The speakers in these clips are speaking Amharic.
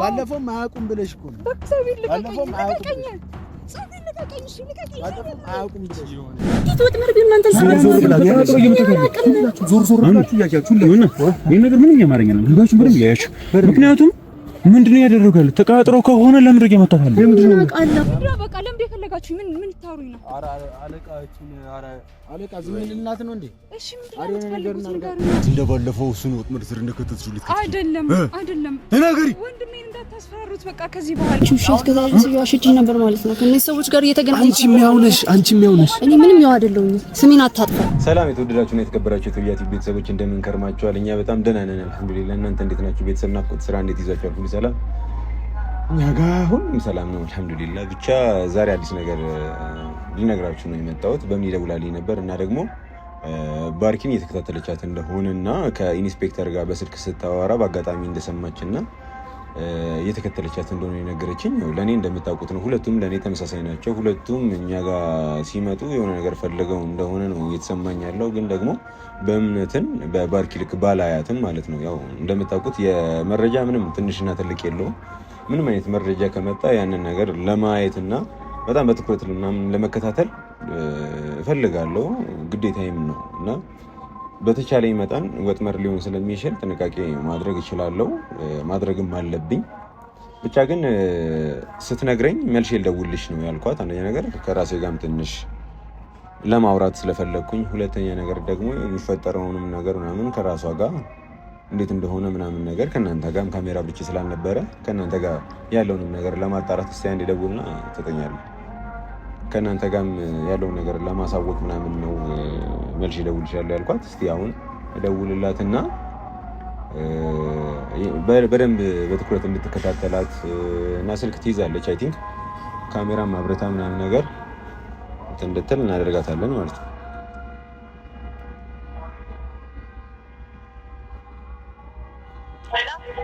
ባለፈው ማያውቁም ብለሽ እኮ ነው። ባለፈው ማያውቁም ምክንያቱም ምንድነው ያደረጋሉ? ተቃጥረው ከሆነ ለምድር የመጣታል ለምንድነው በቃ ለምድ የፈለጋችሁ ምን ታሩኝ ነው? አለቃችን አለቃ ዝም ልናት ነው እንዴ? እሺ እንደባለፈው እሱን ወጥመድ ስር እንደከተትሽልት አይደለም ተናገሪ። ወንድሜን እንዳታስፈራሩት በቃ ከዚህ በኋላ እሺ እስከዛሬ ሲዋሽችኝ ነበር ማለት ነው። ከነዚህ ሰዎች ጋር እየተገናኘች አንቺ የሚያውነሽ እኔ ምንም ያው አይደለሁኝ። ስሜን አታጥፋ። ሰላም የተወደዳችሁና የተከበራችሁ የቶያቲ ቤተሰቦች እንደምን ከርማችኋል? እኛ በጣም ደህና ነን አልሐምዱሊላህ። እናንተ እንዴት ናችሁ? ቤተሰብ ናፍቆት ስራ እንዴት ይዛችኋል? ሁሉ ሰላም? እኛ ጋር ሁሉም ሰላም ነው አልሐምዱሊላህ። ብቻ ዛሬ አዲስ ነገር ልነግራችሁ ነው የመጣሁት። በምን ይደውላልኝ ነበር እና ደግሞ ባርኪን እየተከታተለቻት እንደሆነና ከኢንስፔክተር ጋር በስልክ ስታወራ በአጋጣሚ እንደሰማችና እየተከታተለቻት እንደሆነ የነገረችኝ። ለኔ እንደምታውቁት ነው ሁለቱም ለኔ ተመሳሳይ ናቸው። ሁለቱም እኛ ጋር ሲመጡ የሆነ ነገር ፈልገው እንደሆነ ነው እየተሰማኝ ያለው። ግን ደግሞ በእምነትን በባርኪ ልክ ባላያትም ማለት ነው። ያው እንደምታውቁት የመረጃ ምንም ትንሽና ትልቅ የለውም። ምንም አይነት መረጃ ከመጣ ያንን ነገር ለማየትና በጣም በትኩረት ለመከታተል እፈልጋለሁ፣ ግዴታዬም ነው እና በተቻለኝ መጠን ወጥመር ሊሆን ስለሚችል ጥንቃቄ ማድረግ እችላለሁ፣ ማድረግም አለብኝ። ብቻ ግን ስትነግረኝ መልሼ ልደውልልሽ ነው ያልኳት። አንደኛ ነገር ከራሴ ጋርም ትንሽ ለማውራት ስለፈለግኩኝ፣ ሁለተኛ ነገር ደግሞ የሚፈጠረውንም ነገር ምናምን ከራሷ ጋር እንዴት እንደሆነ ምናምን ነገር ከእናንተ ጋርም ካሜራ ብቻ ስላልነበረ ከእናንተ ጋር ያለውንም ነገር ለማጣራት እስቲ አንዴ ደውልና ትጠኛለህ። ከእናንተ ጋርም ያለውን ነገር ለማሳወቅ ምናምን ነው መልሼ እደውልልሻለሁ ያልኳት። እስቲ አሁን እደውልላትና በደንብ በትኩረት እንድትከታተላት እና ስልክ ትይዛለች። አይ ቲንክ ካሜራም አብረታ ምናምን ነገር እንድትል እናደርጋታለን ማለት ነው።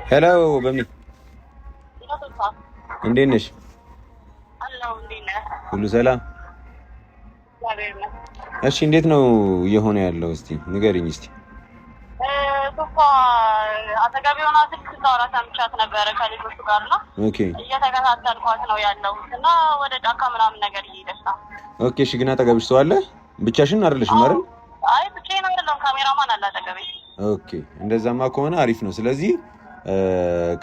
ሄሎ በሚ እንዴት ነሽ? ሁሉ ሰላም? እሺ እንዴት ነው እየሆነ ያለው? እስቲ ንገሪኝ እስቲ። ሶፋ አጠገብ የሆነ ስልክ ታወራ ሰምቻት ነበረ ከልጆቹ ጋር ነው። ኦኬ እየተከታተልኳት ነው ያለው እና ወደ ጫካ ምናምን ነገር እየሄደች ነው። ኦኬ እሺ ግን አጠገብሽ ሰው አለ? ብቻሽን አይደለሽም አይደል? አይ ብቻዬን አይደለም፣ ካሜራማን አለ አጠገቤ። ኦኬ እንደዛማ ከሆነ አሪፍ ነው። ስለዚህ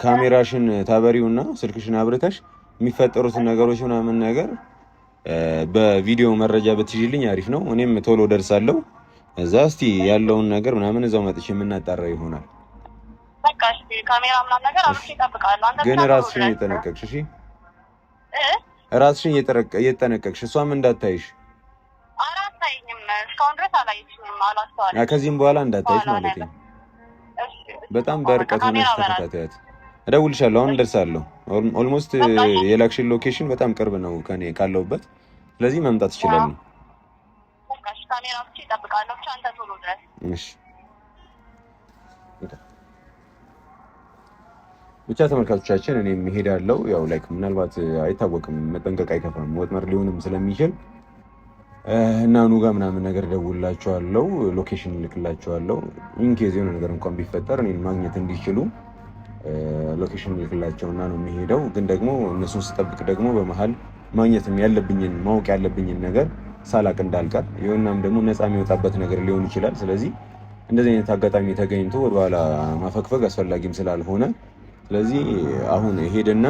ካሜራሽን ታበሪውና ስልክሽን አብርተሽ የሚፈጠሩትን ነገሮች ምናምን ነገር በቪዲዮ መረጃ ብትይዥልኝ አሪፍ ነው። እኔም ቶሎ ደርሳለሁ። እዛ እስቲ ያለውን ነገር ምናምን እዛው መጥቼ የምናጣራ ይሆናል። በቃ እሺ ካሜራ ምናምን ነገር አብቼ እጠብቃለሁ። አንተ ግን ራስሽን እየጠነቀቅሽ እሺ? ራስሽን እየጠነቀቅሽ እሷም እንዳታይሽ። አላታይኝም፣ እስካሁን ድረስ አላየችኝም፣ አላስተዋልኩም። ከዚህም በኋላ እንዳታይሽ ማለት ነው። በጣም በርቀት ሆነሽ ተከታታያት። እደውልልሻለሁ። አሁን ደርሳለሁ። ኦልሞስት የላክሽን ሎኬሽን በጣም ቅርብ ነው ከኔ ካለሁበት። ስለዚህ መምጣት ይችላል። በቃ ካሜራ ብቻ እጠብቃለሁ። ብቻ አንተ ቶሎ ድረስ እሺ። ብቻ ተመልካቾቻችን እኔም እሄዳለሁ። ያው ላይክ ምናልባት አይታወቅም፣ መጠንቀቅ አይከፋም። ወጥመር ሊሆንም ስለሚችል እና ኑጋ ምናምን ነገር ደውላቸዋለሁ፣ ሎኬሽን ልክላቸዋለሁ። ኢንኬዝ የሆነ ነገር እንኳን ቢፈጠር እኔን ማግኘት እንዲችሉ ሎኬሽን ልክላቸውና ነው የሚሄደው። ግን ደግሞ እነሱን ስጠብቅ ደግሞ በመሀል ማግኘትም ያለብኝን ማወቅ ያለብኝን ነገር ሳላቅ እንዳልቀር ይሁንናም ደግሞ ነፃ የሚወጣበት ነገር ሊሆን ይችላል። ስለዚህ እንደዚህ አይነት አጋጣሚ ተገኝቶ ወደኋላ ማፈግፈግ አስፈላጊም ስላልሆነ ስለዚህ አሁን ሄድና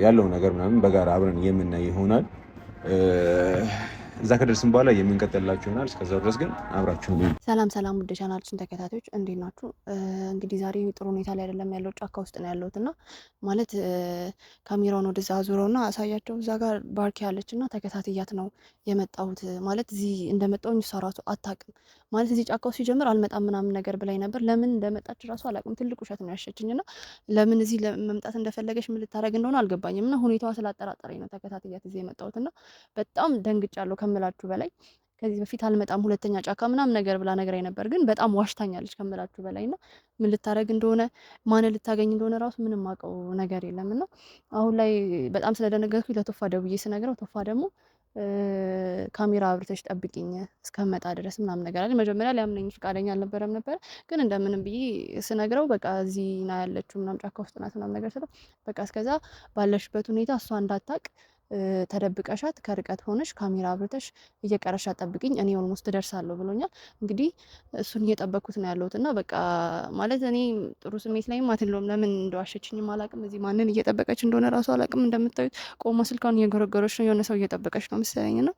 ያለው ነገር ምናምን በጋራ አብረን የምናይ ይሆናል። እዛ ከደርስን በኋላ የምንቀጥላችሁ ይሆናል። እስከዛው ድረስ ግን አብራችሁ ነው። ሰላም ውድ ቻናላችን ተከታታዮች እንዴት ናችሁ? እንግዲህ ዛሬ ጥሩ ሁኔታ ላይ አይደለም ያለው፣ ጫካ ውስጥ ነው ያለሁትና ማለት ካሜራውን ወደዛ አዙረውና አሳያቸው። እዛ ጋር ባርኪ ያለችና ተከታትያት ነው የመጣሁት። ማለት እዚህ እንደመጣሁኝ እሷ ራሱ አታውቅም። ማለት እዚህ ጫካ ውስጥ ሲጀምር አልመጣም ምናምን ነገር ብላኝ ነበር። ለምን እንደመጣች ራሱ አላውቅም። ትልቅ ውሸት ነው ያሸችኝና ለምን እዚህ ለመምጣት እንደፈለገች ምን ልታረግ እንደሆነ አልገባኝም። እና ሁኔታዋ ስላጠራጠረኝ ነው ተከታትያት እዚህ የመጣሁትና በጣም ደንግጫለሁ ከምላችሁ በላይ። ከዚህ በፊት አልመጣም ሁለተኛ ጫካ ምናምን ነገር ብላ ነግራኝ ነበር፣ ግን በጣም ዋሽታኛለች ከምላችሁ በላይና ምን ልታረግ እንደሆነ ማን ልታገኝ እንደሆነ ራሱ ምንም አውቀው ነገር የለምና አሁን ላይ በጣም ስለደነገጥኩኝ ለቶፋ ደውዬ ስነግረው ቶፋ ደግሞ ካሜራ አብርተሽ ጠብቂኝ እስከመጣ ድረስ ምናምን ነገር አለ። መጀመሪያ ሊያምነኝ ፈቃደኛ አልነበረም ነበር፣ ግን እንደምንም ብዬ ስነግረው በቃ እዚህ ና ያለችው ምናምን ጫካ ውስጥ ናት ምናምን ነገር ስለው በቃ እስከዛ ባለሽበት ሁኔታ እሷ እንዳታቅ ተደብቀሻት ከርቀት ሆነሽ ካሜራ አብርተሽ እየቀረሻት ጠብቂኝ እኔ ኦልሞስት ደርሳለሁ ብሎኛል። እንግዲህ እሱን እየጠበቅኩት ነው ያለሁት እና በቃ ማለት እኔ ጥሩ ስሜት ላይም አይደለሁም። ለምን እንደዋሸችኝም አላቅም። እዚህ ማንን እየጠበቀች እንደሆነ ራሱ አላቅም። እንደምታዩት ቆማ ስልኳን እየጎረጎረች ነው። የሆነ ሰው እየጠበቀች ነው መሰለኝ እና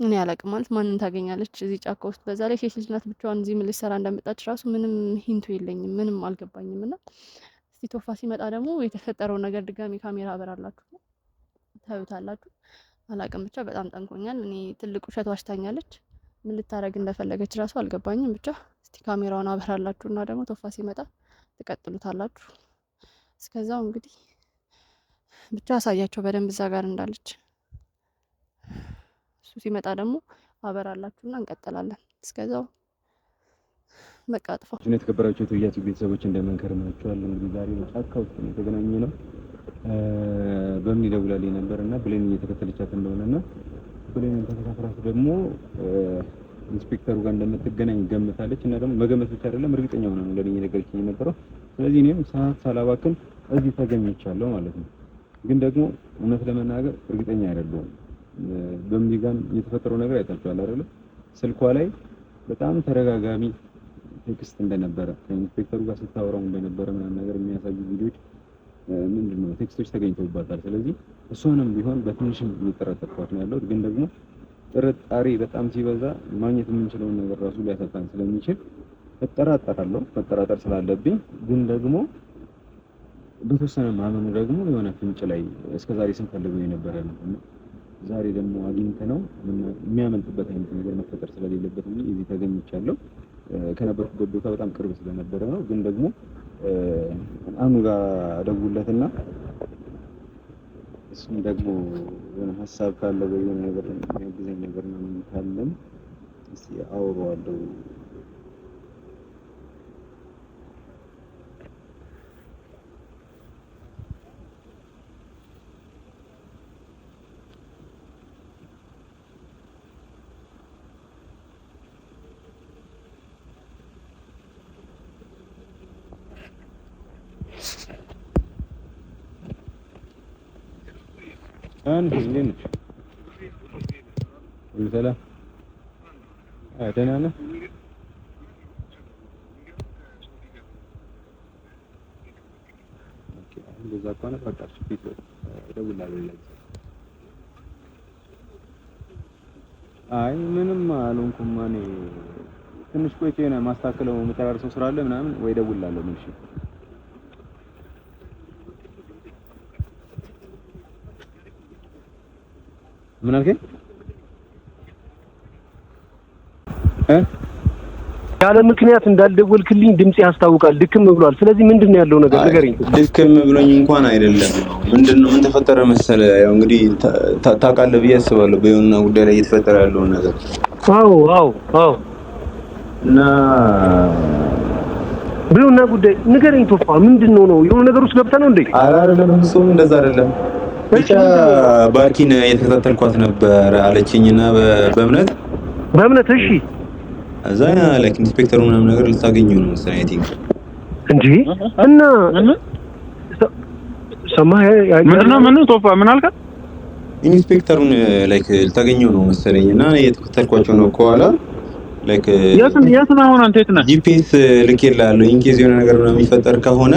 እኔ አላቅም ማለት ማንን ታገኛለች እዚህ ጫካ ውስጥ። በዛ ላይ ሴት ልጅ ናት ብቻዋን እዚህ ምን ልትሰራ እንደመጣች ራሱ ምንም ሂንቱ የለኝም፣ ምንም አልገባኝም። እና እስቲ ቶፋ ሲመጣ ደግሞ የተፈጠረውን ነገር ድጋሚ ካሜራ አበራላችሁ ታዩታላችሁ። አላቅም ብቻ በጣም ጠንቆኛል። እኔ ትልቅ ውሸት ዋሽታኛለች። ምን ልታረግ እንደፈለገች ራሱ አልገባኝም። ብቻ እስቲ ካሜራውን አበራላችሁና ደግሞ ቶፋ ሲመጣ ትቀጥሉታላችሁ። እስከዛው እንግዲህ ብቻ አሳያቸው በደንብ እዛ ጋር እንዳለች። እሱ ሲመጣ ደግሞ አበራላችሁና እንቀጥላለን። እስከዛው በቃ አጥፋ። የተከበራችሁ የቶያቱ ቤተሰቦች እንደምንከርማችኋል። እንግዲህ ዛሬ ጫካ ውስጥ ነው የተገናኘነው። በምን ይደውላልኝ ነበርና ብሌን እየተከተለቻት እንደሆነና ብሌን ተከታትላት ደግሞ ኢንስፔክተሩ ጋር እንደምትገናኝ ገምታለች እና ደግሞ መገመት ብቻ አይደለም እርግጠኛ ሆና ነው ለኔ የነገረችኝ የነበረው። ስለዚህ እኔም ሰዓት ሳላባክን እዚህ ተገኝቻለሁ ማለት ነው። ግን ደግሞ እውነት ለመናገር እርግጠኛ አይደለሁም። በምዲጋን የተፈጠረው ነገር አይታችኋል አይደል? ስልኳ ላይ በጣም ተረጋጋሚ ቴክስት እንደነበረ ከኢንስፔክተሩ ጋር ስታወራው እንደነበረ ምናምን ነገር የሚያሳዩ ቪዲዮዎች ምንድነው ቴክስቶች ተገኝተውባታል። ስለዚህ እሷንም ቢሆን በትንሽም እየተጠራጠርኳት ነው ያለው። ግን ደግሞ ጥርጣሬ በጣም ሲበዛ ማግኘት የምንችለውን ነገር ራሱ ሊያሳጣን ስለሚችል እጠራጠራለሁ። መጠራጠር ስላለብኝ ግን ደግሞ በተወሰነ ማመኑ ደግሞ የሆነ ፍንጭ ላይ እስከዛሬ ስንፈልገው የነበረ ነው እና ዛሬ ደግሞ አግኝተነው የሚያመልጥበት አይነት ነገር መፈጠር ስለሌለበት እንጂ እዚህ ተገኝቻለሁ። ከነበርኩበት ቦታ በጣም ቅርብ ስለነበረ ነው። ግን ደግሞ አኑ ጋር ደውለትና እሱም ደግሞ የሆነ ሀሳብ ካለ ወይ የሆነ ነገር የሚያግዘኝ ነገር ነው ካለም እስቲ አውራዋለሁ። እንዴት ነሽ? ሰላም ደህና ነህ? ኦኬ እንደዛ ከሆነ በቃ ፊት እደውላለሁ። አይ ምንም አልሆንኩም። እኔ ትንሽ ቆይቼ ነው ማስተካከለው የምጠራርሰው ስራ አለ ምናምን ወይ እደውላለሁ። እሺ ምን አልከኝ? ያለ ምክንያት እንዳልደወልክልኝ ድምጽ ያስታውቃል። ድክም ብሏል። ስለዚህ ምንድነው ያለው ነገር ንገረኝ። ድክም ብሎኝ እንኳን አይደለም። ምንድነው ምን ተፈጠረ መሰለ? ያው እንግዲህ ታውቃለህ ብዬ አስባለሁ በየሆነ ጉዳይ ላይ እየተፈጠረ ያለው ነገር። አዎ እና በየሆነ ጉዳይ ንገረኝ። ቶፋ ምንድነው ነው? የሆነ ነገር ውስጥ ገብተህ ነው እንዴ? አይደለም፣ እሱም እንደዛ አይደለም። ብቻ ባርኪን የተከታተልኳት ነበር አለችኝና በእምነት እሺ እዛ ላይክ ኢንስፔክተሩ ምናምን ነገር ልታገኘው ነው መሰለኝ። አይ ቲንክ እንጂ እና ሰማህ ምንድነው ቶፋ ምን አልከ? ኢንስፔክተሩን ላይክ ልታገኘው ነው መሰለኝና የተከታተልኳቸው ነው ከኋላ ላይክ የት ነው አሁን አንተ የት ነህ? ጂፒኤስ ልኬልሃለሁ ኢንኬዝ የሆነ ነገር ነው የሚፈጠር ከሆነ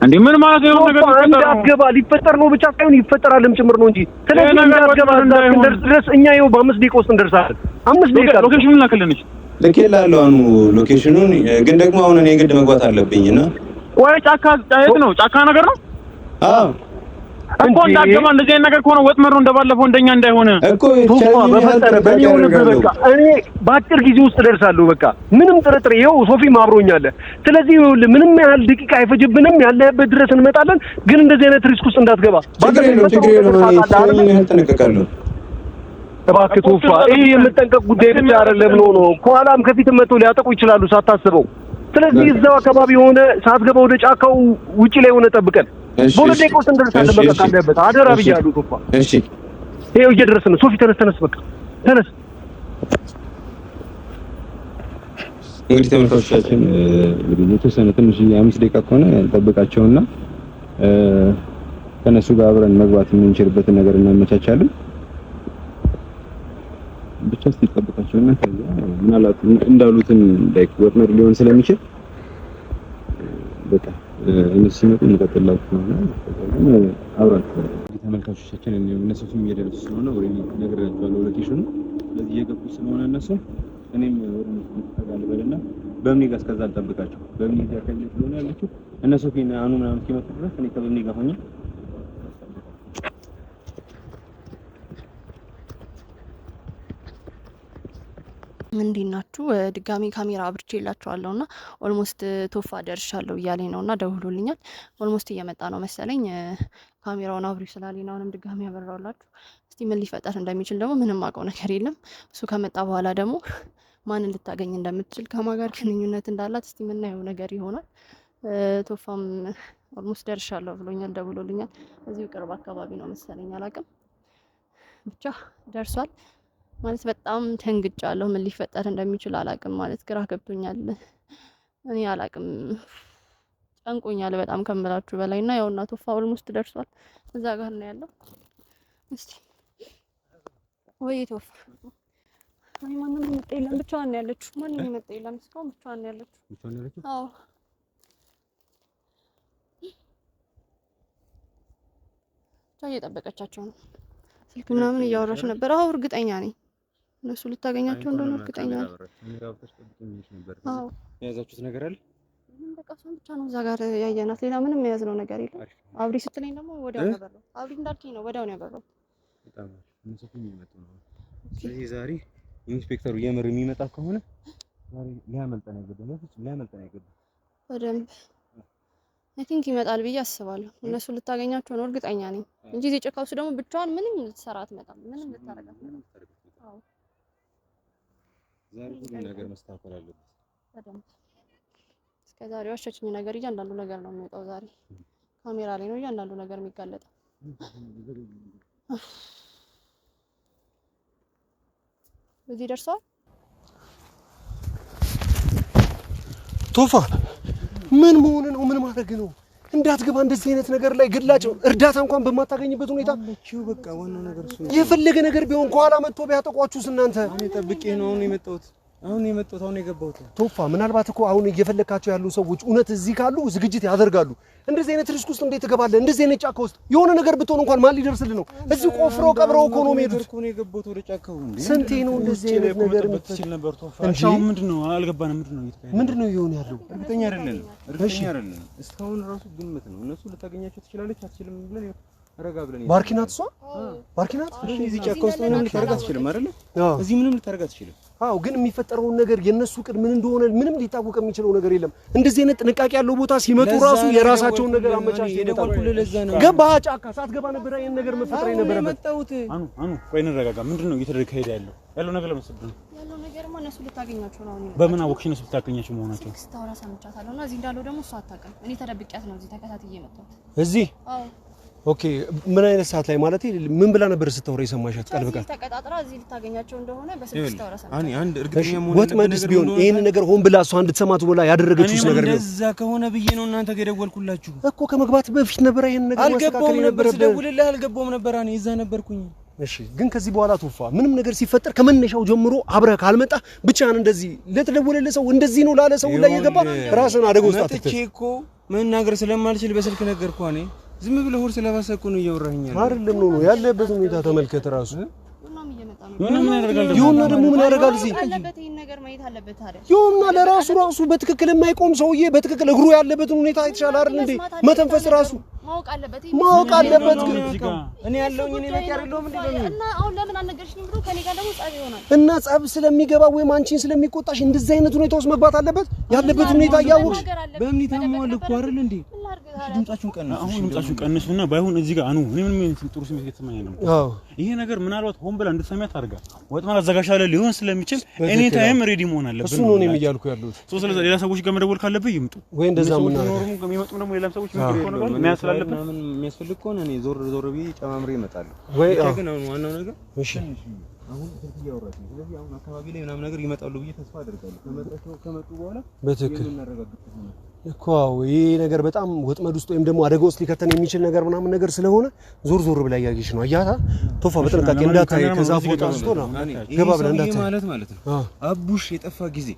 እንዴ ምን ማለት ነው? ነገር እንዳትገባ ሊፈጠር ነው ብቻ ሳይሆን ይፈጠራልም ጭምር ነው እንጂ ስለዚህ እንዳትገባ ድረስ እኛ ይኸው በ5 ደቂቃ ውስጥ እንደርሳለን። 5 ደቂቃ ሎኬሽኑን ላክልንሽ ልኬልሃለሁ። አኑ ሎኬሽኑን ግን ደግሞ አሁን እኔ ግድ መግባት አለብኝና ወይ ጫካ የት ነው? ጫካ ነገር ነው። አዎ እኮ እንዳትገባ እንደዚህ አይነት ነገር ከሆነ ወጥመድ ነው እንደባለፈው እንደኛ እንዳይሆነ እኮ በፈጠረ በቃ እኔ በአጭር ጊዜ ውስጥ ደርሳለሁ። በቃ ምንም ጥርጥር ይኸው ሶፊም አብሮኛል። ስለዚህ ምንም ያህል ደቂቃ አይፈጅብንም። ያለህበት ድረስ እንመጣለን። ግን እንደዚህ አይነት ሪስክ ውስጥ እንዳትገባ ተጠንቀቃለሁ። እባክህ ቶፋ ይሄ የምጠንቀቅ ጉዳይ ብቻ አይደለም ነው ከኋላም ከፊትም መጥተው ሊያጠቁ ይችላሉ ሳታስበው። ስለዚህ እዛው አካባቢ ሆነ ሳትገባ ወደ ጫካው ውጪ ላይ ሆነ ጠብቀን በሁለት ደቂቃ ውስጥ እንደርሳለን። በቃ ካለበት አደራ ብያለሁ ቶፋ። እሺ ይኸው እየደረስን ነው። ሶፊ ተነስ፣ በቃ ተነስ። እንግዲህ ተመልካቾቻችን እንግዲህ የተወሰነ ትንሽ 5 ደቂቃ ከሆነ እንጠብቃቸውና ከነሱ ጋር አብረን መግባት የምንችልበትን ነገር እናመቻቻለን። ብቻ ሲጠብቃቸውና ከዛ ምናልባት እንዳሉትን ላይክ ወጥመድ ሊሆን ስለሚችል በቃ እነሱ ሲመጡ እንቀጥላችሁ ነው። አብራችሁ ተመልካቾቻችን እነሱ እየደረሱ ስለሆነ ወሬ ነግሬያቸዋለሁ ሎኬሽኑ። ስለዚህ እየገቡ ስለሆነ እነሱ እኔም ወደ እነሱ ተጋልበልና በእምኔ ጋር እስከዛ እንጠብቃቸው። በእምኔ ጋር ከዚህ ስለሆነ ያለችው እነሱ ፊና አኑ ምናምን እስኪመጡ ድረስ እኔ ከበእምኔ ጋር ሆኜ እንዴት ናችሁ? ድጋሚ ካሜራ አብርቼላችኋለሁና ኦልሞስት ቶፋ ደርሻለሁ እያለኝ ነውና ደውሎልኛል። ኦልሞስት እየመጣ ነው መሰለኝ። ካሜራውን አብሪ ስላለኝ ነው አሁንም ድጋሚ ያበራውላችሁ። እስቲ ምን ሊፈጠር እንደሚችል ደግሞ ምንም አውቀው ነገር የለም። እሱ ከመጣ በኋላ ደግሞ ማንን ልታገኝ እንደምትችል ከማን ጋር ግንኙነት እንዳላት እስቲ የምናየው ነገር ይሆናል። ቶፋም ኦልሞስት ደርሻለሁ ብሎኛል፣ ደውሎልኛል። እዚሁ ቅርብ አካባቢ ነው መሰለኝ፣ አላውቅም ብቻ ደርሷል። ማለት በጣም ተንግጫለሁ። ምን ሊፈጠር እንደሚችል አላውቅም። ማለት ግራ ገብቶኛል። እኔ አላውቅም፣ ጨንቆኛል በጣም ከምላችሁ በላይ እና ያውና ቶፋ ኦልሞስት ደርሷል። እዛ ጋር ነው ያለው። እስቲ ወይ ቶፋ አይ ማንም የመጣ የለም፣ ብቻዋን ነው ያለችው። ማንም የመጣ የለም እስካሁን፣ ብቻዋን ነው ያለችው። አዎ እየጠበቀቻቸው ነው። ስልክ ምናምን እያወራች ነበር። አዎ እርግጠኛ ነኝ እነሱ ልታገኛቸው እንደሆነ እርግጠኛ ነኝ። አዎ የያዛችሁት ነገር አለ? በቃ እሷን ብቻ ነው እዛ ጋር ያየናት፣ ሌላ ምንም የያዝነው ነገር የለም። አብሪ ስትለኝ ደግሞ ወዲያው ነው ያበራው። አብሪ እንዳልከኝ ነው ወዲያው ነው ያበራው። በጣም እነሱ የሚመጡ ነው። ስለዚህ ዛሬ ኢንስፔክተሩ የምር የሚመጣ ከሆነ ዛሬ ሊያመልጠን አይገባም። በደንብ አይ ቲንክ ይመጣል ብዬ አስባለሁ። እነሱ ልታገኛቸው ነው እርግጠኛ ነኝ እንጂ እዚህ ጭቃ ውስጥ ደግሞ ብቻዋን ምንም ልትሰራ አትመጣም። ምንም ልታረጋ አትመጣም። አዎ ዛሬ ሁሉ ነገር መስተካከል አለበት። በደንብ እስከ ዛሬ ዋሸችኝ ነገር እያንዳንዱ ነገር ነው የሚወጣው። ዛሬ ካሜራ ላይ ነው እያንዳንዱ ነገር የሚጋለጠው። እዚህ ደርሰዋል። ቶፋ ምን መሆን ነው? ምን ማድረግ ነው? እንዳትገባ እንደዚህ አይነት ነገር ላይ ግላጭ እርዳታ እንኳን በማታገኝበት ሁኔታ በቃ ዋናው ነገር እሱ ነው። የፈለገ ነገር ቢሆን ከኋላ መጥቶ ቢያጠቋችሁስ እናንተ? እኔ ጠብቄ ነው አሁን የመጣሁት። አሁን የገባሁት ቶፋ፣ ምናልባት እኮ አሁን እየፈለካቸው ያሉ ሰዎች እውነት እዚህ ካሉ ዝግጅት ያደርጋሉ። እንደዚህ አይነት ሪስክ ውስጥ እንዴት ትገባለህ? እንደዚህ አይነት ጫካ ውስጥ የሆነ ነገር ብትሆን እንኳን ማን ሊደርስልህ ነው? እዚህ ቆፍረው ቀብረው እኮ ነው የሚሄዱት። እኮ ነው የገባሁት ወደ ጫካው። እንዴ ስንቴ ነው እንደዚህ አይነት ነገር የምትችል ነበር ቶፋ? አሁን ምንድነው አልገባንም። ምንድነው እየሆነ ያለው? እርግጠኛ አይደለም። እስካሁን ራሱ ግምት ነው። እነሱ ልታገኛቸው ትችላለች አትችልም ብለን ረጋ ብለን ባርኪናት እሷ ባርኪናት እዚህ ጫካ ውስጥ ምንም ልታረጋ ትችልም አይደል? እዚህ ምንም ልታረጋ ትችልም። አዎ፣ ግን የሚፈጠረውን ነገር የነሱ ቅድ ምን እንደሆነ ምንም ሊታወቅ የሚችለው ነገር የለም። እንደዚህ አይነት ጥንቃቄ ያለው ቦታ ሲመጡ ራሱ የራሳቸውን ነገር አመቻች የደወልኩልህ ለዛ ነው። ገባህ? ጫካ ሳትገባ ነበር ይሄን ነገር መፈጠር የነበረበት። አኑ ቆይ እንረጋጋ። ምንድነው እየተደረገ ያለው ነገር ለመስጠት ነው ያለው ነገርማ እነሱ ልታገኛቸው ነው። በምን አወቅሽ እነሱ ልታገኛቸው መሆናቸው? ስታወራ ሰምቻታለሁ እና እዚህ እንዳለው ደግሞ እሷ አታውቅም። እኔ ተደብቂያት ነው እዚህ ተከታትዬ የመጣሁት እዚህ። አዎ ኦኬ። ምን አይነት ሰዓት ላይ ማለት ምን ብላ ነበር ስታወራ የሰማሻት? ቀልብቃ ተቀጣጥራ እዚህ ልታገኛቸው እንደሆነ በስልክ ስታወራ ሰምቻለሁ። አንድ እርግጠኛ መሆን ወጥመድስ ቢሆን ይሄን ነገር ሆን ብላ እሷ እንድትሰማት ብላ ያደረገችውስ ነገር ነው? እንደዛ ከሆነ ብዬ ነው እናንተ ጋር የደወልኩላችሁ እኮ። ከመግባት በፊት ነበር ይሄን ነገር ማስተካከል የነበረብህ። ስደውልልህ አልገባሁም ነበር። እኔ እዛ ነበርኩኝ። እሺ፣ ግን ከዚህ በኋላ ቶፋ ምንም ነገር ሲፈጠር ከመነሻው ጀምሮ አብረህ ካልመጣ ብቻህን እንደዚህ ለተደወለልህ ሰው እንደዚህ ነው ላለ ሰው ላይ የገባ ራስን አደጋ ውስጥ አትተህ። መጥቼ እኮ መናገር ስለማልችል በስልክ ነገርኩህ። እኔ ዝም ብለህ ሆር ስለባሰኩ ነው እያወራኸኝ አይደለም ነው ያለበት ሁኔታ ተመልከት። ራሱ ምን ያደርጋል? ይሁንና ደግሞ ምን ያደርጋል? እዚህ አለበት ይሄን ነገር ማየት አለበት ታዲያ። ይሁንና ለራሱ በትክክል የማይቆም ሰውዬ በትክክል እግሩ ያለበትን ሁኔታ አይተሻል አይደል እንዴ? መተንፈስ ራሱ ማወቅ አለበት። እኔ ያለውኝ እኔ በቂ አይደለም እንዴ? እና አሁን ለምን አልነገርሽኝም ብሎ ከኔ ጋር ደግሞ ጸብ ይሆናል። እና ጸብ ስለሚገባ ወይም አንቺን ስለሚቆጣሽ እንደዚህ አይነት ሁኔታ ውስጥ መግባት አለበት። ያለበት ሁኔታ እያወቅሽ በምን ይታመዋል እኮ አይደል እንዴ? ድምጻችሁን ቀንሱ። አሁን ድምጻችሁን ቀንሱና ባይሆን እዚህ ጋር አኑ እኔ ምንም ጥሩ ስሜት እየተሰማኝ ነው። ይሄ ነገር ምናልባት ሆን ብላ እንድትሰሚያት አድርጋ ወጥመድ አዘጋጅታለ ሊሆን ስለሚችል ኤኒ ታይም ሬዲ መሆን አለብን። እሱ ነው እኔ እያልኩ ያለሁት። ስለዚህ ሌላ ሰዎች ጋር መደወል ካለብህ ይምጡ ወይ እንደዛ ምን ነው የሚመጡ ደግሞ ሌላ ሰዎች የሚያስፈልግ ምን የሚያስፈልግ ከሆነ እኔ ዞር ብዬ ጨማምሬ እመጣለሁ ወይ ግን ዋናው ነገር እሺ አሁን ትርፍ እያወራችሁ ስለዚህ አሁን አካባቢ ላይ ምናምን ነገር ይመጣሉ ብዬ ተስፋ አደርጋለሁ። ከመጡ በኋላ በትክክል የምናረጋግጥ ነው እኮ ይሄ ነገር በጣም ወጥመድ ውስጥ ወይም ደግሞ አደጋ ውስጥ ሊከተን የሚችል ነገር ምናምን ነገር ስለሆነ ዞር ብላ ያያየሽ ነው አያታ ቶፋ በጥንቃቄ እንዳታይ ከዛ ፎቶ አንስቶ ነው ገባ ብላ እንዳታይ ማለት ነው። አቡሽ የጠፋ ጊዜ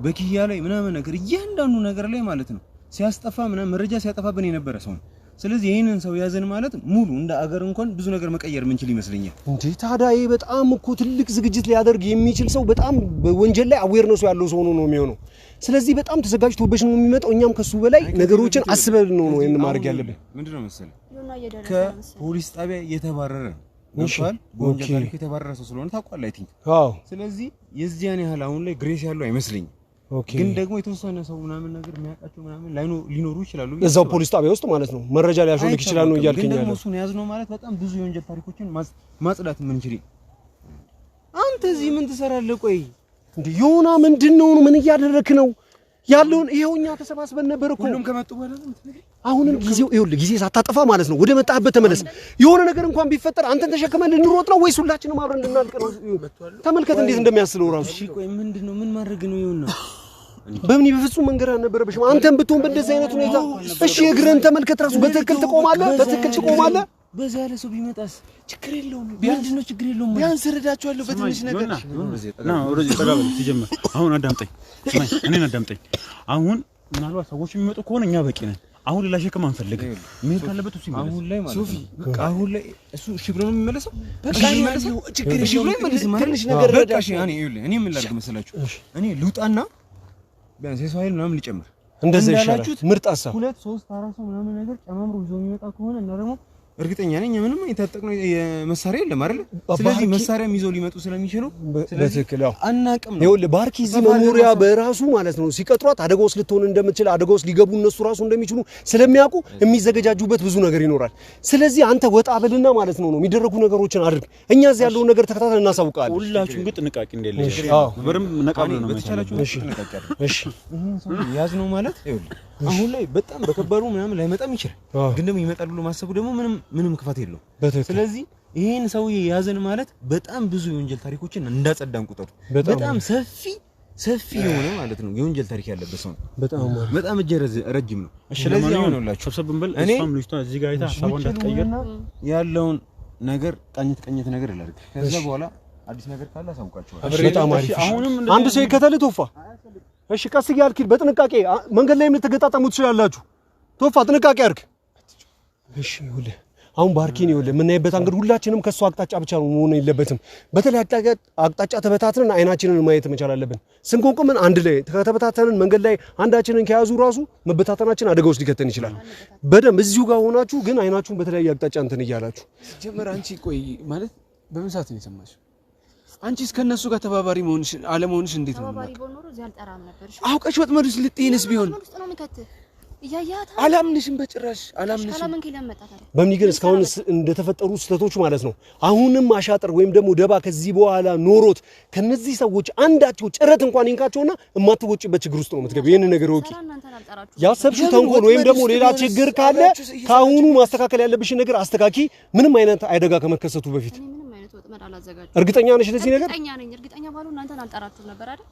በኪያ ላይ ምናምን ነገር እያንዳንዱ ነገር ላይ ማለት ነው ሲያስጠፋ ምናምን መረጃ ሲያጠፋብን የነበረ ሰው ነው። ስለዚህ ይሄንን ሰው ያዘን ማለት ሙሉ እንደ አገር እንኳን ብዙ ነገር መቀየር ምንችል ይመስለኛል። እንዴ ታዲያ ይሄ በጣም እኮ ትልቅ ዝግጅት ሊያደርግ የሚችል ሰው በጣም በወንጀል ላይ አዌርነሱ ያለው ሰው ነው የሚሆነው። ስለዚህ በጣም ተዘጋጅቶበሽ ነው የሚመጣው። እኛም ከሱ በላይ ነገሮችን አስበን ነው ይሄን ማድረግ ያለብን። ምንድነው መሰለህ ከፖሊስ ጣቢያ የተባረረ ነው በወንጀል ታሪክ የተባረረ ሰው ስለሆነ ታውቃለህ። አዎ ስለዚህ የዚያን ያህል አሁን ላይ ግሬስ ያለው አይመስለኝም። ግን ደግሞ የተወሰነ ሰው ምናምን ነገር የሚያውቃቸው ምናምን ሊኖሩ ይችላሉ እዛው ፖሊስ ጣቢያ ውስጥ ማለት ነው መረጃ ሊያሾልክ ይችላል ነው እያልከኝ ያለው። ግን ደግሞ እሱን ያዝነው ማለት በጣም ብዙ የወንጀል ታሪኮችን ማጽዳት የምንችል። አንተ እዚህ ምን ትሰራለህ? ቆይ እንዴ ዮና ምንድነው? ምን እያደረክ ነው ያለውን? ይሄውኛ ተሰባስበን ነበር እኮ ሁሉም ከመጡ በኋላ አሁንም ጊዜው ይኸውልህ ጊዜ ሳታጠፋ ማለት ነው ወደ መጣህበት ተመለስ። የሆነ ነገር እንኳን ቢፈጠር አንተን ተሸክመን ልንሮጥ ነው ወይስ ሁላችንም አብረን እንድናልቅ ነው? ተመልከት እንዴት እንደሚያስለው ራሱ። እሺ ቆይ ምንድነው ምን ማድረግ ነው? ይሁንና በምን በፍጹም መንገር አልነበረብሽም። አንተም ብትሆን በእንደዚህ አይነት ሁኔታ እሺ እግርህን ተመልከት ራሱ በትክክል ትቆማለህ። በዛ ያለ ሰው ቢመጣስ ችግር የለውም። ምንድነው ችግር የለውም። ቢያንስ እረዳቸዋለሁ በትንሽ ነገር ነው። ወደዚህ ተጋበል ሲጀምር አሁን አዳምጠኝ፣ እኔን አዳምጠኝ። አሁን ምናልባት ሰዎች የሚመጡ ከሆነ እኛ በቂ ነን። አሁን ሌላ ሸክም አንፈልግም። ምን ካለበት እሱ ይመለስ። አሁን ላይ ማለት ነው በቃ አሁን ላይ እሱ እሺ ብሎ ነው የሚመለሰው። በቃ ይመለሰው ችግር የለውም። ትንሽ ነገር በቃ እሺ እኔ ምን ላድርግ መሰላችሁ? እኔ ልውጣና ቢያንስ የሰው ኃይል ምናምን ልጨምር። እንደዛ ይሻላል። ምርጥ ሐሳብ 2 3 4 ሰው ምናምን ነገር ጨማምሮ ይዞ የሚመጣ ከሆነ እና ደግሞ እርግጠኛ ነኝ ምንም የታጠቅነው መሳሪያ የለም አይደል? ስለዚህ መሳሪያም ይዘው ሊመጡ ስለሚችሉ በትክክል አናቅም ነው። ይኸውልህ ባርኪ እዚህ መኖሪያ በራሱ ማለት ነው ሲቀጥሯት አደጋ ውስጥ ልትሆን እንደምትችል አደጋ ውስጥ ሊገቡ እነሱ ራሱ እንደሚችሉ ስለሚያውቁ የሚዘገጃጁበት ብዙ ነገር ይኖራል። ስለዚህ አንተ ወጣ በልና ማለት ነው የሚደረጉ ነገሮችን አድርግ። እኛ እዚህ ያለውን ነገር ተከታተል እናሳውቃለን። ሁላችሁም ግን ጥንቃቄ እንደሌለሽ በርም ነቃብ ነው በተቻላችሁ ጥንቃቄ አድርጉ። እሺ ይሄን ሰው ያዝነው ማለት ይኸውልህ አሁን ላይ በጣም በከባዱ ምናምን ላይመጣም ይችላል። ግን ደግሞ ይመጣል ብሎ ማሰቡ ደግሞ ምንም ክፋት የለውም። ስለዚህ ይሄን ሰውዬ ያዘን ማለት በጣም ብዙ የወንጀል ታሪኮችን እንዳጸዳን ቁጥር በጣም ሰፊ የሆነ ማለት ነው የወንጀል ታሪክ ያለበት ሰው ነው። በጣም እጅ ረጅም ነው። ስለዚህ አሁን ነው ሰብሰብን በል እሷም ልጅቷ እዚህ ጋር አይታ ሀሳቧን እንዳትቀየር ያለውን ነገር ቃኝት ነገር ላድርግ። ከዛ በኋላ አዲስ ነገር ካለ አሳውቃቸዋለሁ። በጣም አሪፍ። አንድ ሰው ይከተል ቶፋ። እሺ ቀስ እያልክ በጥንቃቄ መንገድ ላይም ልትገጣጠሙ ትችላላችሁ። ቶፋ ጥንቃቄ አድርግ። እሺ ይኸውልህ አሁን ባርኪን ይኸውልህ የምናይበት አንገድ ሁላችንም ከሱ አቅጣጫ ብቻ ነው መሆን የለበትም። በተለይ አቅጣጫ ተበታትነን አይናችንን ማየት መቻል አለብን። ስንቆምም አንድ ላይ ከተበታተንን መንገድ ላይ አንዳችንን ከያዙ ራሱ መበታተናችን አደጋ ውስጥ ሊከተን ይችላል። በደንብ እዚሁ ጋር ሆናችሁ ግን አይናችሁን በተለያየ አቅጣጫ እንትን እያላችሁ ጀመር። አንቺ ቆይ ማለት በምን ሰዓት ነው የሰማሽው? አንቺስ ከነሱ ጋር ተባባሪ መሆንሽ አለመሆንሽ እንዴት ነው? ተባባሪ ሆኖ እዚህ አልጠራም ነበር። አውቀሽ ወጥመድ ውስጥ ልትይንስ ቢሆን አላምንሽም፣ በጭራሽ አላምንሽም። በምን ግን እስካሁን እንደተፈጠሩ ስህተቶች ማለት ነው አሁንም አሻጥር ወይም ደግሞ ደባ ከዚህ በኋላ ኖሮት ከነዚህ ሰዎች አንዳቸው ጭረት እንኳን ይንካቸውና የማትወጪበት ችግር ውስጥ ነው የምትገቢው። ይሄን ነገር ወቂ ያሰብሽው ተንኮል ወይም ደግሞ ሌላ ችግር ካለ ካሁኑ ማስተካከል ያለብሽን ነገር አስተካኪ። ምንም አይነት አደጋ ከመከሰቱ በፊት እርግጠኛ ነሽ ለዚህ ነገር? እርግጠኛ ባሉ እናንተን አልጠራችሁም ነበር አይደል?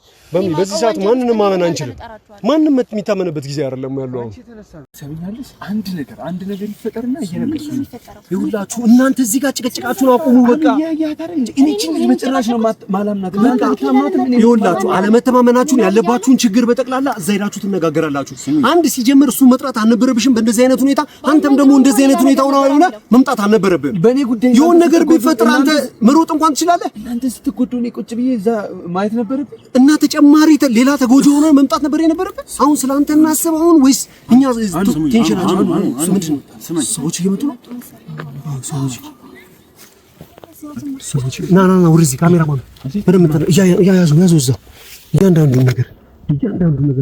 በዚህ ሰዓት ማንንም ማመን አንችልም። ማንንም የሚታመንበት ጊዜ አይደለም ያለው አሁን። ሰሚኛለሽ? አንድ ነገር ይፈጠርና እየነገርኩሽ ይሁላችሁ እናንተ እዚህ ጋር ጭቅጭቃችሁን አቁሙ። በቃ እኔ እቺን መጨረሻ ነው ማላምናት። እናንተ አታምናትም። ይሁላችሁ አለመተማመናችሁን ያለባችሁን ችግር በጠቅላላ እዛ ሄዳችሁ ትነጋገራላችሁ። አንድ ሲጀምር እሱ መጥራት አልነበረብሽም በእንደዚህ አይነት ሁኔታ። አንተም ደግሞ እንደዚህ አይነት ሁኔታ ሆነ መምጣት አልነበረብህም። በእኔ ጉዳይ የሆነ ነገር ቢፈጠር አንተ መሮጥ እንኳን ትችላለህ። እናንተ ስትጎዱ እኔ ቁጭ ብዬ እዛ ማየት ነበረብኝ እና ተጨማሪ ሌላ ተጎጂ ሆነ መምጣት ነበር የነበረብህ። አሁን ስላንተ እናስብ። አሁን ወይስ እኛ ቴንሽናችን ምንድን ነው? ሰዎች እየመጡ ነው። ሰዎች ና ወደዚህ ካሜራማን በደምብ ያዙ እዛ እያንዳንዱን ነገር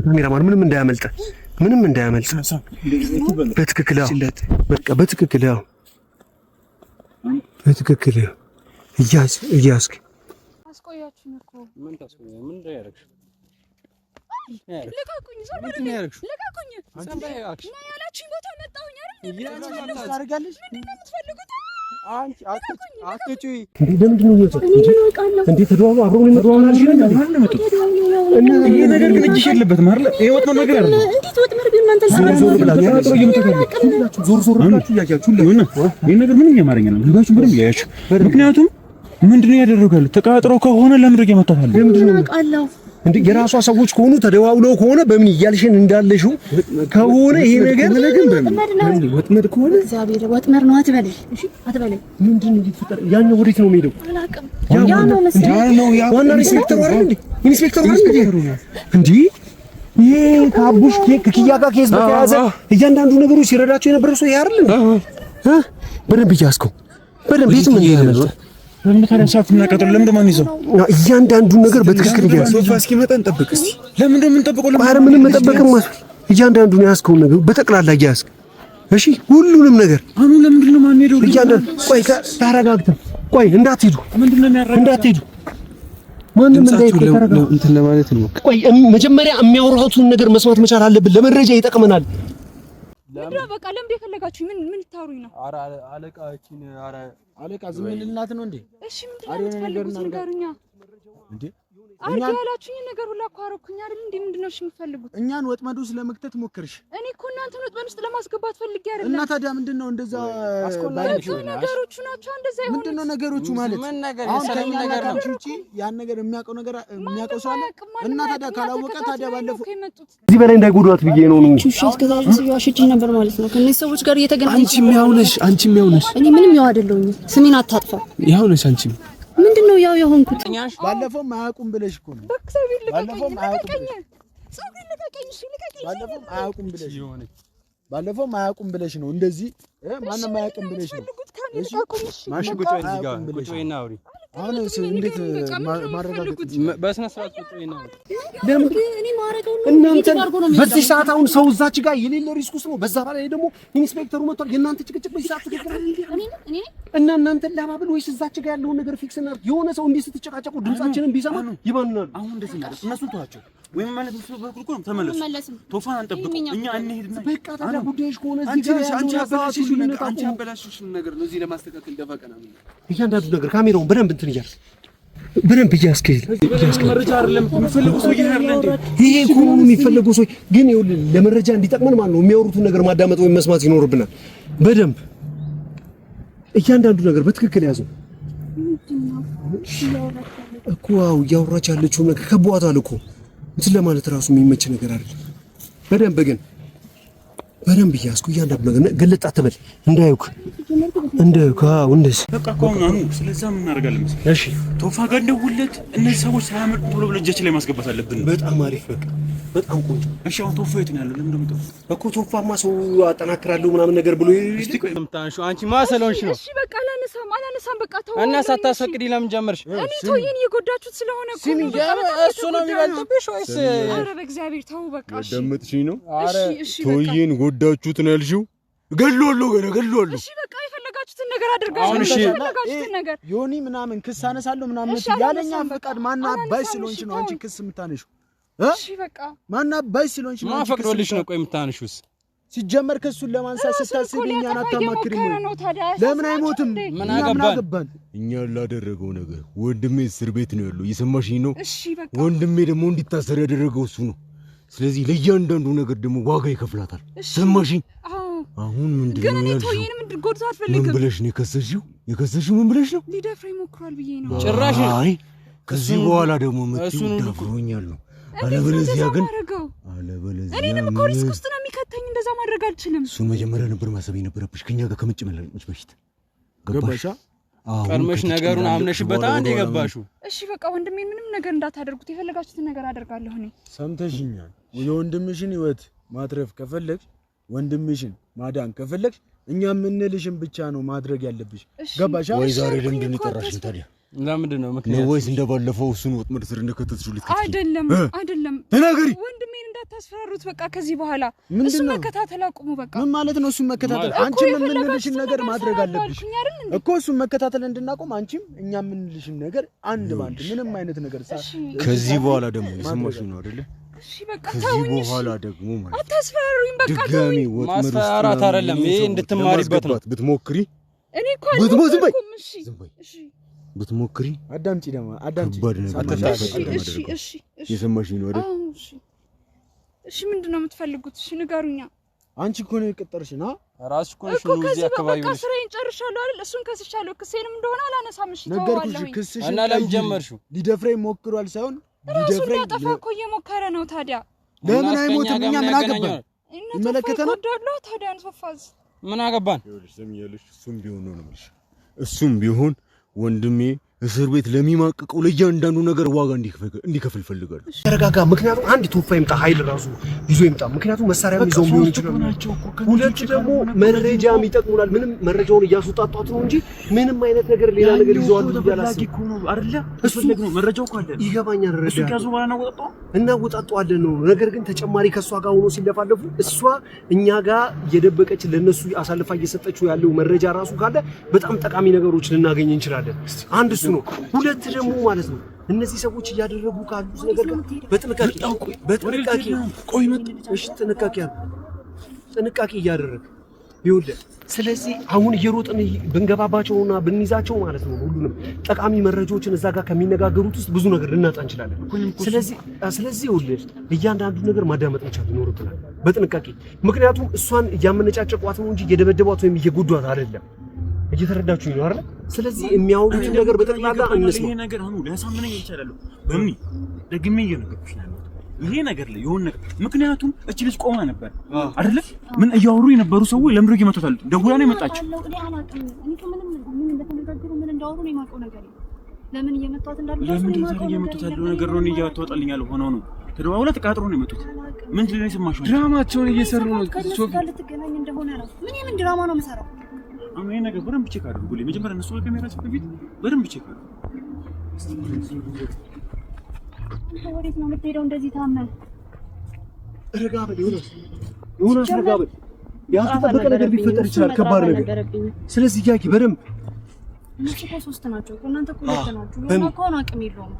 ካሜራማን ምንም እንዳያመልጥ ምንም እንዳያመልጥ በትክክል በቃ በትክክል በትክክል እያስክ አስቆያችሁኝ እኮ ምን ታስቆያ? ምን እንዳያረግሽ ልቀቁኝ። ምንድን ነው ያላችሁኝ? ቦታ መጣሁኝ አይደል? ምንድን ነው የምትፈልጉት? አንቺ አትጩ ለምንድን ነው እንዴ? ተደዋውሎ አብረው ነው መጥተው ይሄ ነገር ግን እጅሽ የለበትም አይደል? ይሄ ወጥ ነው ነገር አይደል? እንዴት ወጥ መርግ እናንተ ዞር ብላችሁ እያያችሁ ይሄ ነገር ምንም ያማረኛ ነው። ልባችሁ ምንም ያያችሁ ምክንያቱም ምንድነው ያደረጋሉ? ተቃጥረው ከሆነ ለምንድን ነው የመጣው? ለምንድን ነው አውቃለሁ እንዴ? የራሷ ሰዎች ከሆኑ ተደዋውለው ከሆነ በምን እያልሽን እንዳለሽው ከሆነ ይሄ ነገር በምን ወጥመድ ከሆነ እግዚአብሔር ወጥመድ ነው አትበለኝ። እሺ አትበለኝ። ምንድን ነው እየተፈጠረ? ያኛው ወዴት ነው የሚሄደው? አላውቅም። ያ ነው መሰለኝ ዋና ኢንስፔክተሩ አይደል እንዴ? ኢንስፔክተሩ አይደል እንዴ? ይሄ ከአቡሽ ከኪያ ጋር ኬዝ በተያዘ እያንዳንዱ ነገሮች ሲረዳቸው የነበረው ሰው ይሄ አይደል እንዴ? በደንብ እያስከው በደንብ ቤት ምን ይያመልጥ ለምን ታረሳት እና ቀጥሎ ለምን ደማን ይዘው እያንዳንዱ ነገር በትክክል ይያዝ። ሶፋ እስኪመጣ እንጠብቅ እስቲ። ለምን እንደምንጠብቀው ለምን ምንም መጠበቅም እያንዳንዱን ያስከው ነገር በጠቅላላ ያስክ። እሺ ሁሉንም ነገር አሁን ለምንድን ነው ማን ሄደው? እያንዳንዱ ቆይ ተረጋግተን ቆይ እንዳትሄዱ። ምንድነው የሚያረጋጋው? እንዳትሄዱ ማንም እንዳይተረጋጋ እንትን ለማለት ነው። ቆይ መጀመሪያ የሚያወራሁትን ነገር መስማት መቻል አለብን። ለመረጃ ይጠቅመናል። ምንድነው በቃ ለምን የፈለጋችሁ? ምን ልታወሩኝ ነው? ኧረ አለቃችን አለቃ ዝም ልንላት ነው እንዴ? እሺ ምንድነው የምትፈልጉት? ንገሩኛ እንዴ። አርጋ ያላችሁኝ ነገር ሁሉ እኮ አደረኩኝ አይደል እንዴ? ምንድነው እሺ የምትፈልጉት? እኛን ወጥመድ ውስጥ ለመክተት ሞክርሽ። እኔ እኮ እናንተን ወጥመድ ውስጥ ለማስገባት ፈልጌ አይደለም። እና ታዲያ ምንድነው እንደዛ አስቆላሽ ነገሮቹ ናቸው እንደዛ ይሆን? ምንድነው ነገሮቹ ማለት? ምን ነገር አሁን የሰለኝ ነገር ነው እንጂ ያን ነገር የሚያውቀው ሰው አለ። እና ታዲያ ካላወቀ ታዲያ ባለፈው እዚህ በላይ እንዳይጎዷት ብዬ ነው ነው እሺ እስከዛሬ ሲዋሽችኝ ነበር ማለት ነው። ከነዚህ ሰዎች ጋር እየተገናኘ አንቺ የሚያውነሽ እኔ ምንም ያው አይደለሁኝ። ስሜን አታጥፋ። ያውነሽ አንቺ ምንድነው ያው የሆንኩት? ባለፈው ማያውቁም ብለሽ እኮ ነው። ባለፈው ማያውቁም ብለሽ ነው እንደዚህ ማንም አያውቅም ብለሽ ነው። ማሽ ቁጭ ወይ እዚህ ጋር ቁጭ ወይና አውሪ። አሁን እንዴት ማረጋገጥ በስነ ስርዓት ቁጭ ወይና አውሪ። እኔ ማረጋው እናንተ በዚህ ሰዓት አሁን ሰው እዛች ጋር የሌለ ሪስክ ውስጥ ነው። በዛ ላይ ደግሞ ኢንስፔክተሩ መጥቷል። የእናንተ ጭቅጭቅ በዚህ ሰዓት ትክክል እና እናንተ ለማብል ወይስ እዛች ጋር ያለውን ነገር ፊክስ እናድርግ። የሆነ ሰው እንዲህ ስትጨቃጨቁ ድምጻችንን ቢሰማ ይባንናል። አሁን እንደዚህ ማለት እነሱ ተዋቸው ወይ ማለት ነው። በኩል እኮ ተመለሱ። ቶፋን አንጠብቁ። እኛ እንሄድና በቃ ታዲያ ጉዳይሽ ከሆነ እዚህ ጋር አንቺ አበላሽሽ ነገር ነው። እዚህ ለማስተካከል ደፋቀና ነው እያንዳንዱ ነገር ካሜራውን በደንብ እንትን እያልክ በደንብ እያስከይል መረጃ አይደለም የሚፈልጉ ሰው ይሄርል እንዴ? ይሄ እኮ ነው የሚፈልጉ ሰው ግን ይኸውልህ ለመረጃ እንዲጠቅመን ማለት ነው የሚያወሩትን ነገር ማዳመጥ ወይም መስማት ይኖርብናል። በደንብ እያንዳንዱ ነገር በትክክል ያዘው እኮ። አዎ እያወራች ያለችው ነገር ከቧታል እኮ እንትን ለማለት ራሱ የሚመች ነገር አይደለም። በደንብ እያስኩ እያንዳንዱ ነገር ገለጥ አትበል እንዳያዩክ። አዎ እንደዚህ በቃ ቆም። ስለዚህ ምን እናደርጋለን መሰለኝ? እሺ ቶፋ ጋር እንደውለት እነዚህ ሰዎች ሳያመልጡ ቶሎ ብለን እጃችን ላይ ማስገባት አለብን። በጣም አሪፍ በቃ በጣም ቆንጆ። እሺ አሁን ቶፋ የት ነው ያለው? ለምን እንደምጠው እኮ ቶፋማ ሰው አጠናክራለሁ ምናምን ነገር ብሎ እስቲ ቆይ ምታንሹ አንቺ ማሰሎንሽ ነው። እሺ በቃ አላነሳም በቃ ተው። እና ሳታስፈቅዲ ለምን ጀመርሽ? እኔ ተውዬን እየጎዳችሁት ስለሆነ እኮ እሱ ነው የሚበልጥብሽ ወይስ? ኧረ በእግዚአብሔር ተው በቃ። እሺ ደምጥሽኝ ነው። እሺ ተውዬን ጎዳችሁት ነው ያልሽው? ገድሎአለሁ ገድሎአለሁ። እሺ በቃ የፈለጋችሁትን ነገር አድርጋችሁ አሁን እሺ የፈለጋችሁትን ነገር ዮኒ ምናምን ክስ አነሳለሁ ምናምን ያለኛ ፈቃድ ማና ባይ ስለሆንሽ ነው አንቺ ክስ የምታነሺው። እሺ በቃ ማና ባይ ስለሆንሽ ነው አንቺ ማፈቅዶልሽ ነው። ቆይ የምታነሺውስ ሲጀመር ክሱን ለማንሳት ስታስቢ እኛን አታማክሪም? ለምን አይሞትም? ምን አገባን? እኛ ላደረገው ነገር ወንድሜ እስር ቤት ነው ያለው። እየሰማሽኝ ነው? እሺ በቃ ወንድሜ ደግሞ እንዲታሰር ያደረገው እሱ ነው። ስለዚህ ለእያንዳንዱ ነገር ደግሞ ዋጋ ይከፍላታል። ሰማሽኝ? አሁን ምንድነው ያልሽው? ተውዬን ምን ጎድቶ አትፈልግም? ምን ብለሽ ነው የከሰሽው? ምን ብለሽ ነው? ሊደፍረኝ ሞክሯል ብዬ ነው። ጭራሽ አይ ከዚህ በኋላ ደግሞ ምትይ ዳፍሮኛል ነው። አለበለዚያ እኔንም እኮ ሪስክ ውስጥ ነው የሚከተኝ። እንደዛ ማድረግ አልችልም። እሱን መጀመሪያ ነበር ማሰብ የነበረብሽ ከኛ ጋር ከመጨመላለች በፊት ገባሽ? ቀድመሽ ነገሩን አምነሽበት አንድ የገባሽው። እሺ በቃ ወንድሜን ምንም ነገር እንዳታደርጉት፣ የፈለጋችሁትን ነገር አደርጋለሁ እኔ። ሰምተሽኛል? የወንድምሽን ህይወት ማትረፍ ከፈለግሽ፣ ወንድምሽን ማዳን ከፈለግሽ እኛ የምንልሽን ብቻ ነው ማድረግ ያለብሽ። ገባሽ? ወይ ዛሬ ለምንድን ነው የጠራሽኝ ታዲያ? ለምንድን ነው ምክንያት? ወይስ እንደባለፈው እሱን ወጥመድ ስር እንደከተትሽው ልትከተይ? አይደለም ተናገሪ። ወንድሜን እንዳታስፈራሩት በቃ ከዚህ በኋላ እሱን መከታተል አቁሙ በቃ። ምን ማለት ነው እሱን መከታተል? አንቺም የምንልሽን ነገር ማድረግ አለብሽ እኮ እሱን መከታተል እንድናቆም አንቺም እኛ የምንልሽን ነገር አንድ ባንድ ምንም አይነት ነገር ከዚህ በኋላ ደግሞ የሰማሽኝ ነው አይደለ? እሺ በቃ ከዚህ በኋላ ደግሞ ማለት አታስፈራሩኝ በቃ። ድጋሚ ወጥመድ ማስፈራራት አይደለም ይሄ እንድትማሪበት ነው። ብትሞክሪ እኔ እኮ አልሞከርኩም። እሺ ብትሞክሪ አዳምጪ ደግሞ አዳምጪ። እሺ የሰማሽኝ ነው አይደል? እሺ ምንድነው የምትፈልጉት? እሺ ንገሩኛ። አንቺ እኮ ነው የቀጠርሽና ራስሽ እኮ ነሽ ነው እዚህ አካባቢ ነው። ስራዬን ጨርሻለሁ አይደል? እሱን ከስሻለሁ። ክሴንም እንደሆነ አላነሳም። እሺ ነገርኩሽ። ክስሽ እና ለምን ጀመርሽው? ሊደፍረኝ ሞክሯል ሳይሆን ሊደፍረኝ ሊያጠፋ እኮ እየሞከረ ነው። ታዲያ ለምን አይሞትም? እኛ ምን አገባን? ይመለከተናል። ታዲያ አንሶፋዝ ምን አገባን? እሱም ቢሆን ወንድሜ እስር ቤት ለሚማቅቀው ለእያንዳንዱ ነገር ዋጋ እንዲከፍል ፈልጋለሁ። ተረጋጋ። ምክንያቱም አንድ ቶፋ ይምጣ ኃይል ራሱ ይዞ ይምጣ። ምክንያቱም መሳሪያም ይዘው ሊሆን ይችላል። ሁለት ደግሞ መረጃም ይጠቅሙናል። ምንም መረጃውን እያስወጣጧት ነው እንጂ ምንም አይነት ነገር ሌላ ነገር ይዘዋል ይላል እኮ ነው አይደለ? እሱ ነው መረጃው እኮ አለ። ይገባኛል። ረዳ እሱ ከያዙ በኋላ እናወጣጣዋለን ነው። ነገር ግን ተጨማሪ ከሷ ጋር ሆኖ ሲለፋለፉ እሷ እኛ ጋር የደበቀች ለነሱ አሳልፋ እየሰጠችው ያለው መረጃ ራሱ ካለ በጣም ጠቃሚ ነገሮች ልናገኝ እንችላለን። አንድ እሱ ነው። ሁለት ደግሞ ማለት ነው እነዚህ ሰዎች እያደረጉ ካሉት ነገር ጋር በጥንቃቄ ቆይ እሺ፣ ጥንቃቄ እያደረግ ይኸውልህ። ስለዚህ አሁን እየሮጥን ብንገባባቸውና ብንይዛቸው ማለት ነው ሁሉንም ጠቃሚ መረጃዎችን እዛ ጋር ከሚነጋገሩት ውስጥ ብዙ ነገር ልናጣ እንችላለን። ስለዚህ ይኸውልህ እያንዳንዱ ነገር ማዳመጥ መቻል ይኖርብናል በጥንቃቄ። ምክንያቱም እሷን እያመነጫጨቋት ነው እንጂ እየደበደቧት ወይም እየጎዷት አይደለም። እየተረዳችሁኝ ነው አይደል? ስለዚህ የሚያወሩት ነገር በጠቅላላ እንስማ። ይሄ ነገር አሁን ሊያሳምነኝ ይችላል። በምን ደግሜ እየነገርኩሽ ነው ይሄ ነገር ላይ የሆነ ነገር ምክንያቱም እቺ ልጅ ቆማ ነበር አይደለ? ምን እያወሩ የነበሩ ሰዎች ለምሮ ይመጣታል። ደውላ ነው የመጣችው። እኔ አላውቅም። እኔ ምንም እንደተነጋገሩ ምን እንዳወሩ ነው የማውቀው ነገር የለም። ለምን እየመጣት እንዳለ ያለው ነገር ነው እያወጣልኛል ሆኖ ነው ተደዋውላ ተቃጥሮ ነው የመጡት። ምን ነው የሰማሽው? ድራማቸውን እየሰሩ ነው። ሶፊ ልትገናኝ እንደሆነ ነው። ምን ድራማ ነው የምሰራው? አሁን ይሄ ነገር በደንብ ቼክ አድርጉልኝ። መጀመሪያ እነሱ ካሜራ በፊት በደንብ ቼክ አድርጉ። ወዴት ነው የምትሄደው? እንደዚህ ታመህ ረጋ በል ዮናስ፣ ረጋ በል። ያልተጠበቀ ነገር ሊፈጠር ይችላል፣ ከባድ ነገር። ስለዚህ ያኪ በደንብ እነሱ እኮ ሶስት ናቸው፣ እናንተ እኮ ሁለት ናችሁ። ዮና እኮ አቅም የለውም።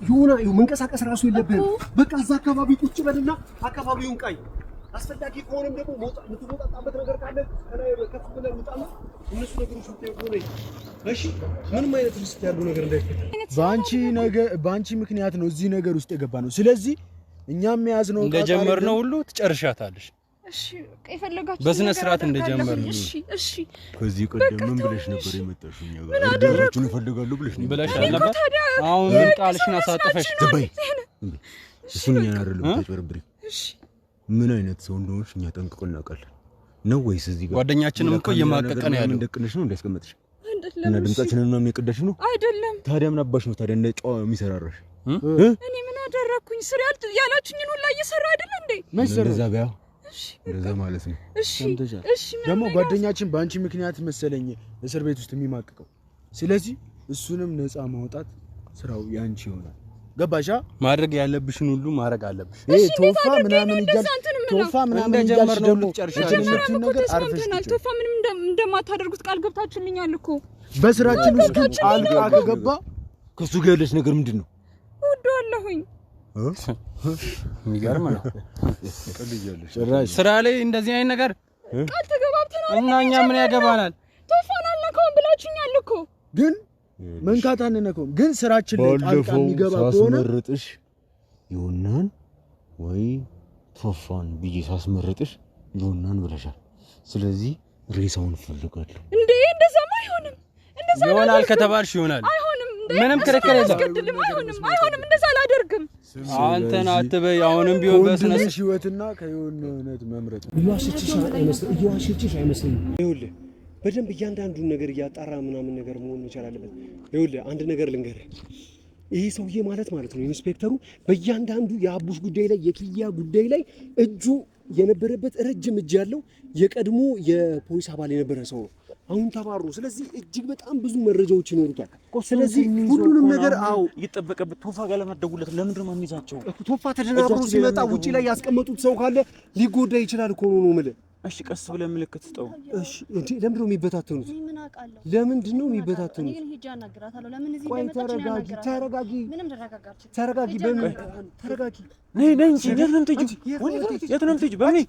ዮና መንቀሳቀስ ራሱ የለብህም። በቃ እዛ አካባቢ ቁጭ በልና አካባቢውን ቃኝ። አስፈላጊ ከሆነም ደግሞ የምትወጣጣበት ነገር ካለ ከላይ ከፍ ብለህ ውጣና እነሱ ነገሮች ወጥተው ነው። እሺ ምንም አይነት ሪስክ ያለው ነገር እንዳይፈጠር በአንቺ ምክንያት ነው እዚህ ነገር ውስጥ የገባ ነው። ስለዚህ እኛም የያዝነው እንደጀመርነው ሁሉ ትጨርሻታለሽ። እሺ የፈለጋችሁ በስነ ስርዓት እንደጀመርነው። እሺ ከዚህ ቀደም ምን ብለሽ ነበር የመጣሽው? እኛ ጋር እርዳታችሁን ይፈልጋሉ ብለሽ ነበር። አሁን ቃልሽን አሳጥፈሽ ተባይ እሱን እኛ አይደለም ተጨርብሪ። እሺ ምን አይነት ሰው እንደሆንሽ እኛ ጠንቅቀን እናውቃለን። ነው ወይስ እዚህ ጋር ጓደኛችንም እኮ እየማቀቀ ነው ያለው። እንደቅነሽ ነው እንዳስቀመጥሽ እና ድምጻችንን ምናምን የቀዳሽ ነው አይደለም? ታዲያ ምን አባሽ ነው ታዲያ እንደ ጨዋ የሚሰራራሽ? እኔ ምን አደረኩኝ? ስራ ያላችሁኝን ሁላ እየሰራ አይደል እንዴ? እንደዛ ጋር እንደዛ ማለት ነው። እሺ ደግሞ ጓደኛችን በአንቺ ምክንያት መሰለኝ እስር ቤት ውስጥ የሚማቅቀው። ስለዚህ እሱንም ነፃ ማውጣት ስራው ያንቺ ይሆናል። ገባሻ? ማድረግ ያለብሽን ሁሉ ማድረግ አለብሽ። ቶፋ ምናምን እያልሽ ደግሞ ነገር አርፈሽ ቶፋ ምንም እንደማታደርጉት ቃል ገብታችሁልኛል እኮ። በስራችን ውስጥ ግን ጣልቃ ከገባ ከሱ ጋር ያለሽ ነገር ምንድነው? ወደዋለሁኝ። የሚገርም ነው። ስራ ላይ እንደዚህ አይነት ነገር ቃል ተገባብተናል እና እኛ ምን ያገባናል? ቶፋን አልነካውም ብላችሁኛል እኮ። ግን መንካት አንነካውም። ግን ስራችን ላይ ጣልቃ የሚገባ ከሆነ ሳስመርጥሽ ይሆናል ወይ ቶፋን ብዬ ሳስመርጥሽ ይሆናል ብለሻል። ስለዚህ ሬሳውን ፈልጋለሁ። እንዴ እንደዛማ አይሆንም። እንደዛ ይሆናል ከተባልሽ ይሆናል። አይሆንም። ምንም ክርክር የለም። አይሆንም። እንደዛ አላደርግም። አንተን አትበይ። አሁንም ቢሆን በስነ ስርዓት ህይወትና ከየሆነት መምረጥ እየዋሸችሽ አይመስለኝም። ይኸውልህ በደንብ እያንዳንዱን ነገር እያጣራ ምናምን ነገር መሆን መቻል አለበት። ይኸውልህ አንድ ነገር ልንገርህ፣ ይሄ ሰውዬ ማለት ነው ኢንስፔክተሩ በእያንዳንዱ የአቡሽ ጉዳይ ላይ የኪያ ጉዳይ ላይ እጁ የነበረበት ረጅም እጅ ያለው የቀድሞ የፖሊስ አባል የነበረ ሰው ነው። አሁን ተባሩ። ስለዚህ እጅግ በጣም ብዙ መረጃዎች ይኖሩታል። ስለዚህ ሁሉንም ነገር ይጠበቀበት። ቶፋ ጋር ለማደውለት ለምንድን ነው የሚይዛቸው? ቶፋ ተደናብሮ ሲመጣ ውጪ ላይ ያስቀመጡት ሰው ካለ ሊጎዳ ይችላል እኮ ነው የምልህ። እሺ ቀስ ብለህ ምልክት ስጠው። እሺ እንዴ ለምንድን ነው የሚበታተኑት? ለምንድን ነው የሚበታተኑት? እኔ ሄጄ አናግራታለሁ። ለምን እዚህ ተረጋጊ። ምንም ተረጋጋች። ተረጋጊ። በምን ተረጋጊ? ነይ እንጂ የት ነው የምትሄጂው? የት ነው የምትሄጂው? በምን